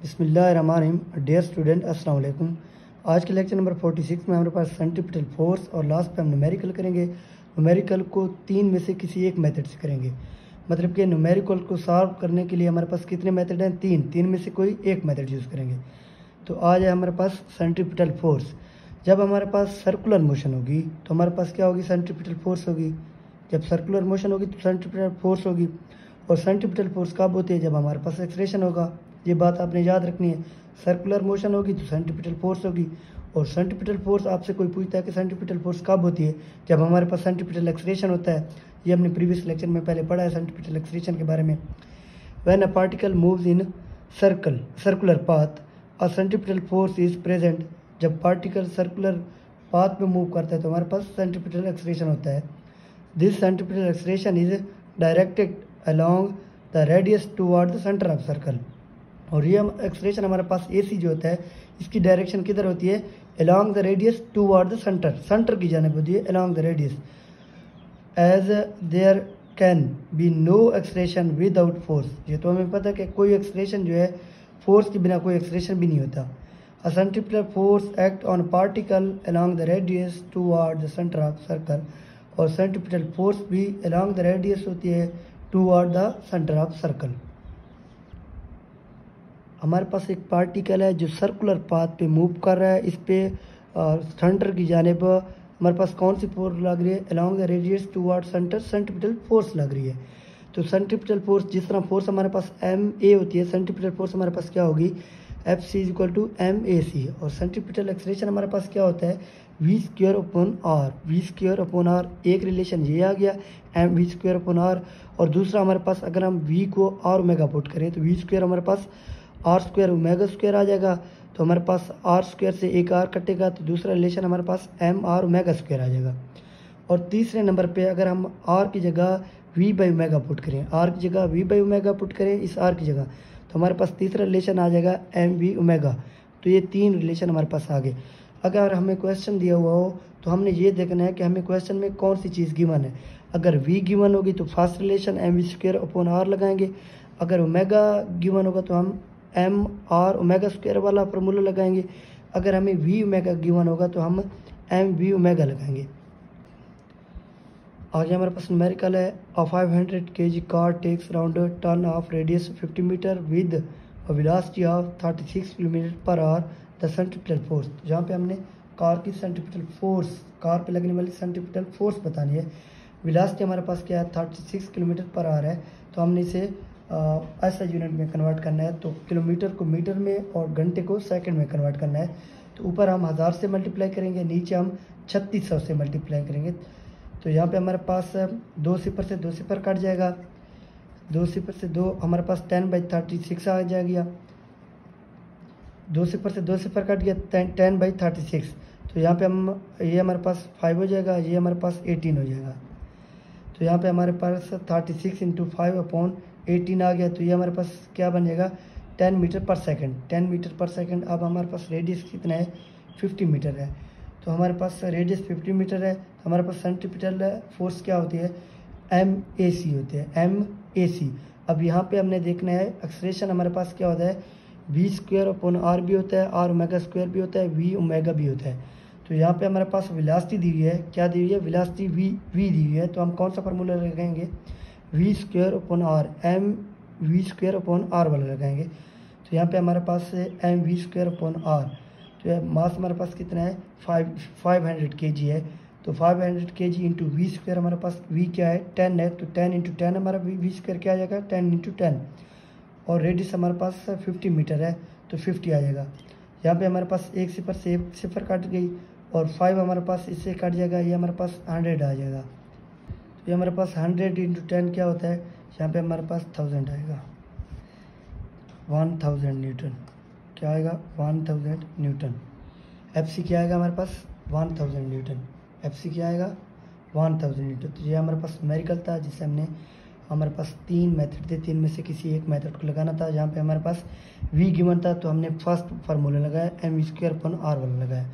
बिस्मिल्लाहिर्रहमानिर्रहीम। Dear student, अस्सलाम वालेकुम। आज के लेक्चर नंबर 46 में हमारे पास सेंट्रीपिटल फोर्स और लास्ट पे हम न्यूमेरिकल करेंगे। न्यूमेरिकल को तीन में से किसी एक मेथड से करेंगे। मतलब कि न्यूमेरिकल को सॉल्व करने के लिए हमारे पास कितने मेथड हैं? तीन में से कोई एक मेथड यूज़ करेंगे। तो आज है हमारे पास सेंट्रीपिटल फोर्स। जब हमारे पास सर्कुलर मोशन होगी तो हमारे पास क्या होगी? सेंट्रीपिटल फोर्स होगी। जब सर्कुलर मोशन होगी तो सेंट्रीपिटल फोर्स होगी। और सेंट्रीपिटल फोर्स कब होती है? जब हमारे पास एक्सलेरेशन होगा। ये बात आपने याद रखनी है। सर्कुलर मोशन होगी तो सेंट्रीपिटल फोर्स होगी। और सेंट्रीपिटल फोर्स आपसे कोई पूछता है कि सेंट्रीपिटल फोर्स कब होती है? जब हमारे पास सेंट्रीपिटल एक्सलेरेशन होता है। ये हमने प्रीवियस लेक्चर में पहले पढ़ा है सेंट्रीपिटल एक्सलेरेशन के बारे में। When a particle moves in circular path a centripetal force is present. जब पार्टिकल सर्कुलर पाथ में मूव करता है तो हमारे पास सेंट्रीपिटल एक्सलेरेशन होता है। This centripetal acceleration is directed along the radius toward the centre of circle. और ये एक्सलेरेशन हमारे पास AC जो होता है, इसकी डायरेक्शन किधर होती है? Along the radius toward the center की जानिब होती है, along the radius. As there can be no acceleration without force. ये तो हमें पता है कि कोई एक्सलेरेशन जो है, फोर्स के बिना कोई एक्सलेरेशन भी नहीं होता। A centripetal force act on particle along the radius toward the centre of circle. और सेंट्रीपिटल फोर्स भी अलोंग द रेडियस होती है toward the centre of circle. हमारे पास एक पार्टिकल है जो सर्कुलर पाथ पे मूव कर रहा है। इस पे सेंटर की जानिब हमारे पास कौन सी फोर्स लग रही है? Along the radius toward centre centripetal force लग रही है। तो सेंट्रीपिटल फोर्स, जिस तरह फोर्स हमारे पास MA होती है, सेंट्रीपिटल फोर्स हमारे पास क्या होगी? FC = MAC। और सेंट्रीपिटल एक्सलेरेशन हमारे पास क्या होता है? V²/R। V²/R एक रिलेशन ये आ गया, mv²/R। और दूसरा हमारे पास अगर हम V को R ओमेगा पुट करें तो V² हमारे पास R² ओमेगा² आ जाएगा। तो हमारे पास R² से एक R कटेगा तो दूसरा रिलेशन हमारे पास mR ओमेगा² आ जाएगा। और तीसरे नंबर पे अगर हम R की जगह V/ओमेगा पुट करें, R की जगह V/ओमेगा पुट करें इस R की जगह, तो हमारे पास तीसरा रिलेशन आ जाएगा mv ओमेगा। तो ये तीन रिलेशन हमारे पास आ गए। अगर हमें क्वेश्चन दिया हुआ हो तो हमने ये देखना है कि हमें क्वेश्चन में कौन सी चीज़ गिवन है। अगर V गिवन होगी तो फर्स्ट रिलेशन mv²/R लगाएंगे। अगर ओमेगा गिवन होगा तो हम mR ओमेगा² वाला फार्मूला लगाएंगे। अगर हमें V ओमेगा गिवन होगा तो हम mv ओमेगा लगाएंगे। आगे हमारे पास न्यूमेरिकल है। A 500 kg car takes around turn of radius 50 metre with a velocity of 36 km/h। The centripetal force. जहाँ पे हमने कार की सेंट्रीपिटल फोर्स, कार पे लगने वाली सेंट्रीपिटल फोर्स बतानी है। वेलोसिटी हमारे पास क्या है? 36 km/h है। तो हमने इसे ऐसा यूनिट में कन्वर्ट करना है। तो किलोमीटर को मीटर में और घंटे को सेकंड में कन्वर्ट करना है। तो ऊपर हम 1000 से मल्टीप्लाई करेंगे, नीचे हम 3600 से मल्टीप्लाई करेंगे। तो यहाँ पे हमारे पास 2 सिफर से 2 सिफर कट जाएगा। 2 सिफर से 2 हमारे पास 10/36 आ जाएगा। 2 सिफर से 2 सिफर कट गया, 10/36। तो यहाँ पे हम, ये हमारे पास 5 हो जाएगा, ये हमारे पास 18 हो जाएगा। तो यहाँ पे हमारे पास 36 × 5/18 आ गया। तो ये हमारे पास क्या बन जाएगा? 10 मीटर पर सेकंड। 10 मीटर पर सेकंड। अब हमारे पास रेडियस कितना है? 50 मीटर है। तो हमारे पास रेडियस 50 मीटर है। तो हमारे पास सेंट्रीपिटल फोर्स क्या होती है? MAC होती है, MAC। अब यहाँ पे हमने देखना है एक्सलेरेशन हमारे पास क्या होता है? V²/R भी होता है, R ओमेगा² भी होता है, V ओमेगा भी होता है। तो यहाँ पे हमारे पास वेलोसिटी दी हुई है। क्या दी हुई है? वेलोसिटी V दी हुई है। तो हम कौन सा फार्मूला लगाएंगे? V²/R, mv²/R वाला लगाएंगे। तो यहाँ पे हमारे पास mv²/R। तो मास हमारे पास कितना है? 500 kg है। तो 500 kg इंटू V² हमारे पास V क्या है? 10 है। तो 10 × 10 हमारा V² क्या आ जाएगा? 10 × 10। और रेडियस हमारे पास 50 मीटर है तो 50 आ जाएगा। यहाँ पे हमारे पास एक सिफर से एक सिफर कट गई और 5 हमारे पास इससे कट जाएगा, ये हमारे पास 100 आ जाएगा। तो ये हमारे पास 100 × 10 क्या होता है? यहाँ पे हमारे पास 1000 आएगा, 1000 न्यूटन। क्या आएगा? 1000 न्यूटन। FC क्या आएगा हमारे पास? 1000 न्यूटन। FC क्या आएगा? 1000 न्यूटन। तो ये हमारे पास न्यूमेरिकल था जिससे हमने, हमारे पास तीन मेथड थे, तीन में से किसी एक मेथड को लगाना था। जहाँ पे हमारे पास V गिवन था तो हमने फर्स्ट फार्मूला लगाया, mv²/R वाला लगाया।